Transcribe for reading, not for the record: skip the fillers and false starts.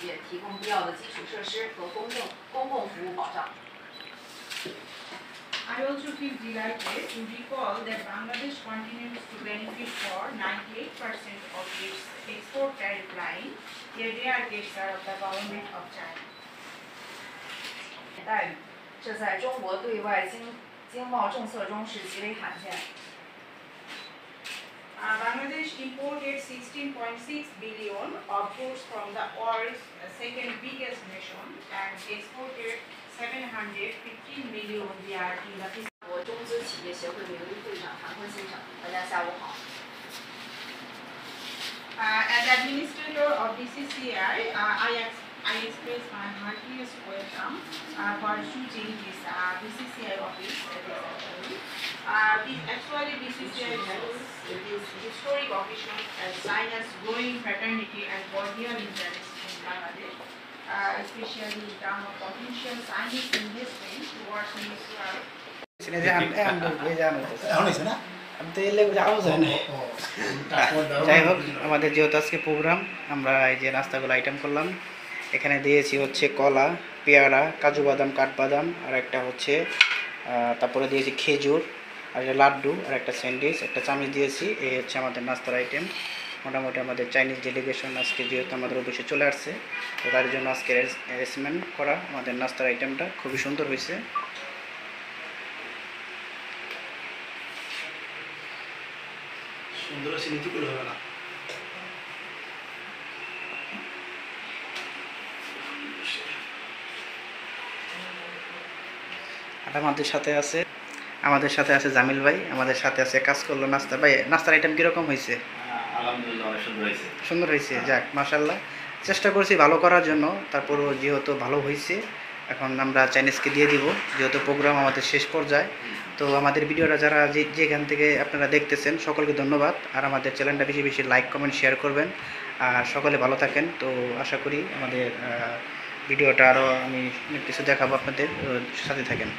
业提供必要的基础设施和公共服务保障。I also feel delighted to recall that Bangladesh continues to benefit for 98% of its export tariff line, a rare gesture of the government of China. 待遇，这在中国对外经贸政策中是极为罕见。Bangladesh imported 16.6 billion of goods from the world's second biggest nation and exported 715 million there in the 我中资企业协会名誉会长韩坤先生，大家下午好。As administrator of BCCI, I express my heartiest welcome for choosing this BCCI office. Actually, BCCI values this historic occasion as China's growing fraternity and cordial interest in Bangladesh, especially in terms of potential Chinese investment towards mutual. যাই হোক, আমাদের যেহেতু আজকে programme, আমরা এই যে নাস্তাগুলো item করলাম। এখানে দিয়েছি হচ্ছে কলা, পেয়ারা, কাজু বাদাম, কাঠবাদাম, আর একটা হচ্ছে তারপরে দিয়েছি খেজুর, আর একটা লাড্ডু, আর একটা স্যান্ডউইচ, একটা চামিচ দিয়েছি। এই হচ্ছে আমাদের নাস্তার আইটেম। মোটামুটি আমাদের চাইনিজ ডেলিগেশন আজকে যেহেতু আমাদের অফিসে চলে আসছে, তো তার জন্য আজকে অ্যারেঞ্জমেন্ট করা আমাদের নাস্তার আইটেমটা খুবই সুন্দর হয়েছে। সুন্দর আছে, নীতি করে হবে না। আর আমাদের সাথে আছে জামিল ভাই, আমাদের সাথে আছে কাজ করলো নাস্তা ভাই। নাস্তার আইটেম কিরকম হয়েছে? আলহামদুলিল্লাহ, অনেক সুন্দর হয়েছে। সুন্দর হয়েছে, যাক মাশাআল্লাহ। চেষ্টা করছি ভালো করার জন্য, তারপরও যেহেতু ভালো হয়েছে এখন আমরা চাইনিজকে দিয়ে দিব, যেহেতু প্রোগ্রাম আমাদের শেষ পর্যায়ে। তো আমাদের ভিডিওটা যারা যেখান থেকে আপনারা দেখতেছেন সকলকে ধন্যবাদ। আর আমাদের চ্যানেলটা বেশি বেশি লাইক, কমেন্ট, শেয়ার করবেন। আর সকলে ভালো থাকেন। তো আশা করি আমাদের ভিডিওটা আরও আমি কিছু দেখাবো, আপনাদের সাথে থাকেন।